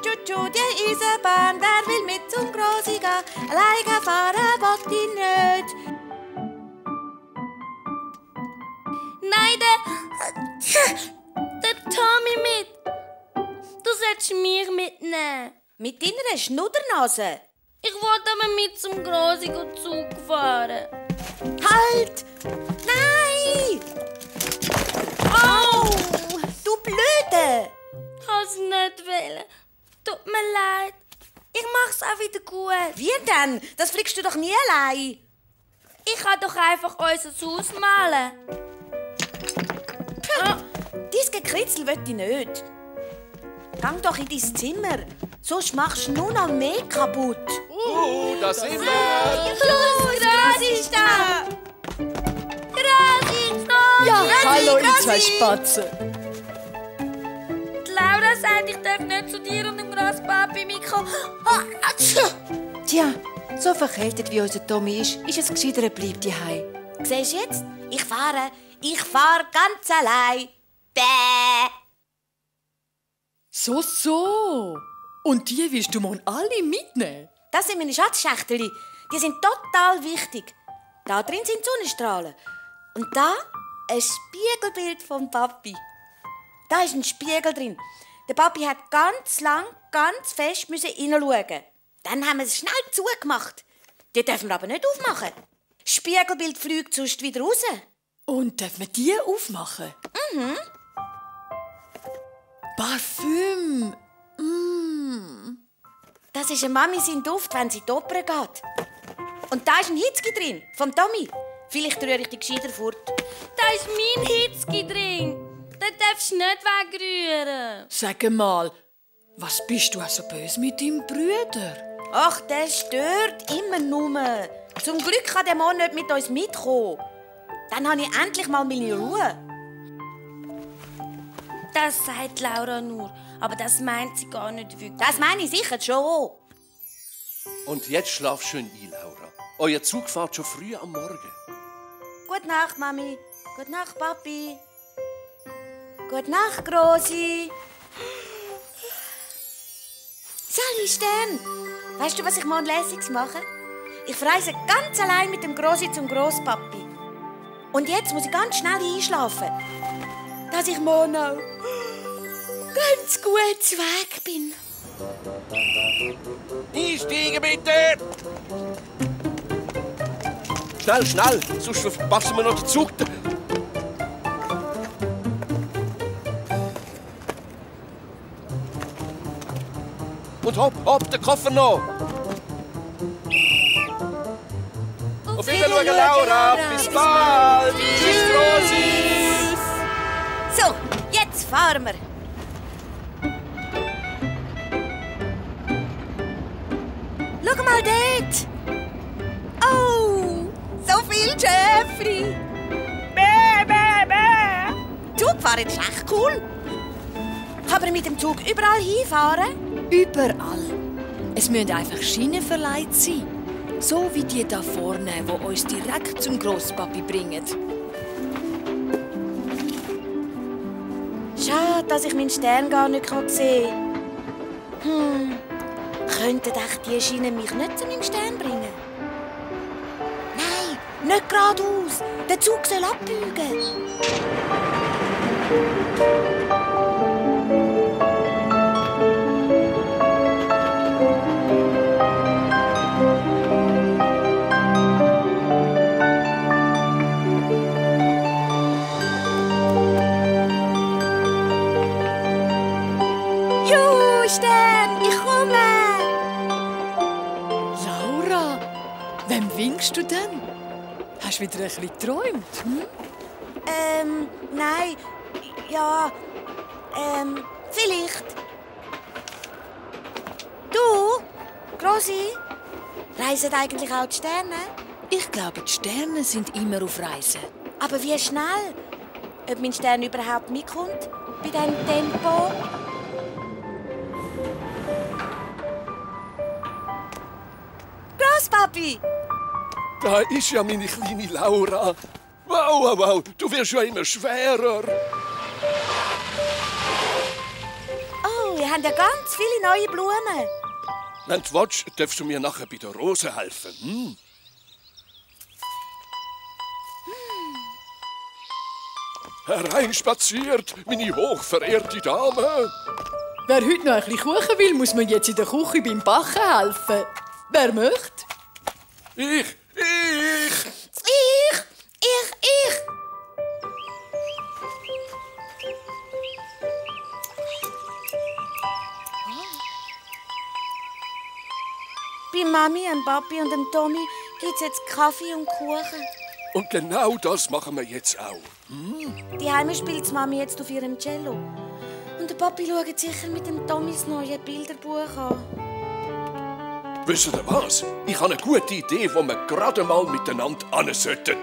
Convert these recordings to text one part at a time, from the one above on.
tschu, die Eisenbahn. Wer will mit zum Grossi gehen? Alleine fahren will ich nicht. Nein, der Tommy mit. Du sollst mich mitnehmen. Mit deiner Schnuddernase? Ich wollte aber mit zum Grossi Zug fahren. Halt! Nein! Au! Du Blöde! Ich wollte es nicht wollen. Tut mir leid. Ich mach's auch wieder gut. Wie denn? Das fliegst du doch nie allein. Ich kann doch einfach unser Haus malen. Dein Gekritzel will ich nicht. Geh doch in dein Zimmer. Sonst machst du nur noch mehr kaputt. Da sind wir! Grossi ist da! Grossi ist da! Ja, Grossi, hallo, ihr Grossi. zwei Spatzen. Die Laura sagt, ich darf nicht zu dir und dem Grosspapi mitkommen. Tja, so verkältet wie unser Tommy ist es gescheiter, er bleibt daheim. Siehst du jetzt? Ich fahre ganz allein. Bäh! So. Und die willst du morgen alle mitnehmen? Das sind meine Schatzschächteli. Die sind total wichtig. Da drin sind Sonnenstrahlen. Und da ein Spiegelbild vom Papi. Da ist ein Spiegel drin. Der Papi hat ganz lang, ganz fest hineinschauen. Dann haben wir es schnell zugemacht. Die dürfen wir aber nicht aufmachen. Das Spiegelbild fliegt sonst wieder raus. Und darf man die aufmachen? Mhm. Parfüm. Das ist eine Mami sein Duft, wenn sie in die Oper geht. Und da ist ein Hitzki drin, vom Tommy. Vielleicht rühre ich die gescheiter fort. Da ist mein Hitzki drin. Den darfst du nicht wegrühren. Sag mal, was bist du auch so böse mit deinem Bruder? Ach, der stört immer nur. Zum Glück kann der Mann nicht mit uns mitkommen. Dann habe ich endlich mal meine Ruhe. Das sagt Laura nur, aber das meint sie gar nicht wirklich. Das meine ich sicher schon. Und jetzt schlaf schön ein, Laura. Euer Zug fährt schon früh am Morgen. Gute Nacht, Mami. Gute Nacht, Papi. Gute Nacht, Grossi. Sally Stern, weißt du, was ich morgen Lässiges mache? Ich verreise ganz allein mit dem Grossi zum Grosspapi. Und jetzt muss ich ganz schnell einschlafen, dass ich morgen auch ganz gut zu Weg bin. Einsteigen bitte! Schnell, sonst verpassen wir noch den Zug. Und hopp, den Koffer noch! Auf Wiedersehen, Laura! Bis bald! Tschüss, Rosi! So, jetzt fahren wir. Schau mal dort! Oh, so viel Schäfli! Bäh, bäh, bäh! Zugfahren ist echt cool. Kann man mit dem Zug überall hinfahren? Überall. Es müssen einfach Schienen verleiht sein. So wie die da vorne, die uns direkt zum Grosspapi bringen. Schade, dass ich meinen Stern gar nicht sehen kann. Könnten echt die Schienen mich nicht zu meinem Stern bringen? Nein, nicht geradeaus. Der Zug soll abbiegen. Juhu, Stern, ich komme! Laura, wem winkst du denn? Hast du wieder ein bisschen geträumt? Nein. Ja, vielleicht. Du, Grossi, reisen eigentlich auch die Sterne? Ich glaube, die Sterne sind immer auf Reisen. Aber wie schnell? Ob mein Stern überhaupt mitkommt bei diesem Tempo? Grosspapi! Da ist ja meine kleine Laura. Wow, du wirst ja immer schwerer. Oh, wie haben ja ganz viele neue Blumen. Wenn du willst, darfst du mir nachher bei der Rose helfen. Hereinspaziert, meine hochverehrte Dame. Wer heute noch ein bisschen Kuchen will, muss mir jetzt in der Küche beim Backen helfen. Wer möchte? Ich. Bei Mami, dem Papi und dem Tommy gibt es jetzt Kaffee und Kuchen. Und genau das machen wir jetzt auch. Die Heime spielt die Mami jetzt auf ihrem Cello. Und der Papi schaut sicher mit dem Tommys neue Bilderbuch an. Wisst ihr was? Ich habe eine gute Idee, die wir gerade mal miteinander hin sollten.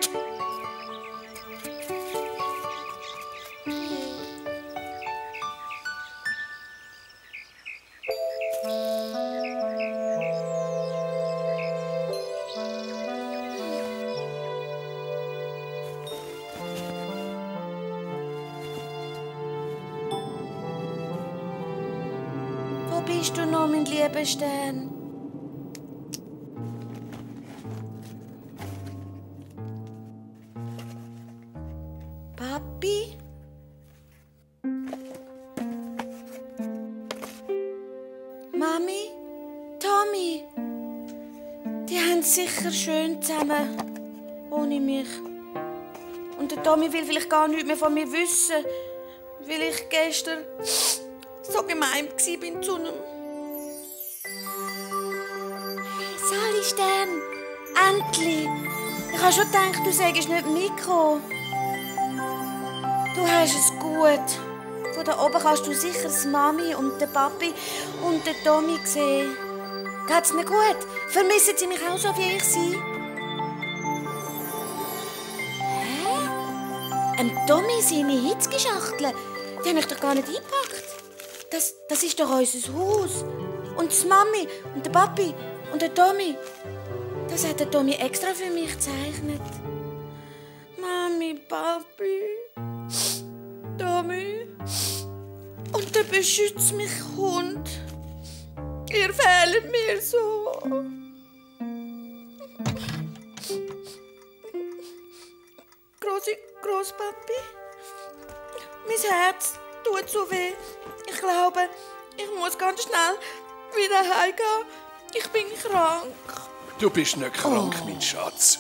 Wo bist du noch, mein lieber Stern? Papi? Mami? Tommy? Die haben es sicher schön zusammen. Ohne mich. Und der Tommy will vielleicht gar nichts mehr von mir wissen, weil ich gestern so gemein war zu ihm. Sali Stern, endlich! Ich habe schon gedacht, du sagst nicht mitkommen. Du hast es gut. Von da oben kannst du sicher die Mami und den Papi und den Tommy sehen. Geht's ihnen gut? Vermissen sie mich auch so, wie ich sie? Hä? Tommy seine Hitzgeschachteln, die habe ich doch gar nicht eingepackt. Das ist doch unser Haus. Und die Mami und der Papi und der Tommy, das hat der Tommy extra für mich gezeichnet. Mami, Papi, Tommy und der beschützt mich Hund. Ihr fehlt mir so. Großpapi, mein Herz tut so weh. Ich glaube, ich muss ganz schnell wieder heimgehen. Ich bin krank. Du bist nicht krank, mein Schatz.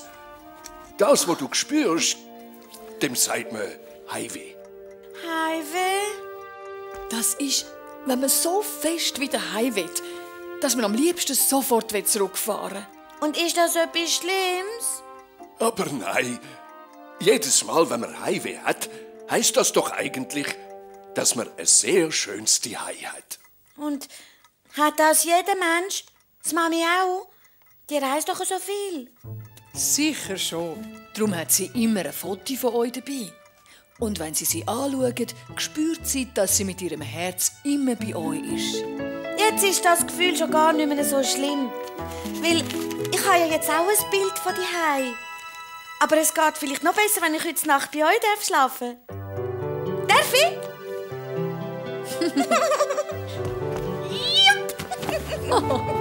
Das, was du spürst, dem sagt man Heimweh. Heimweh? Das ist, wenn man so fest wieder heim will, dass man am liebsten sofort zurückfahren will. Und ist das etwas Schlimmes? Aber nein. Jedes Mal, wenn man Heimweh hat, heisst das doch eigentlich, dass man ein sehr schönes Zuhause hat. Und hat das jeder Mensch? Das Mami auch? Die reist doch so viel. Sicher schon. Darum hat sie immer ein Foto von euch dabei. Und wenn sie anschauen, spürt sie, dass sie mit ihrem Herz immer bei euch ist. Jetzt ist das Gefühl schon gar nicht mehr so schlimm. Weil ich habe ja jetzt auch ein Bild von daheim. Aber es geht vielleicht noch besser, wenn ich heute Nacht bei euch schlafen darf. Darf ich? Jupp!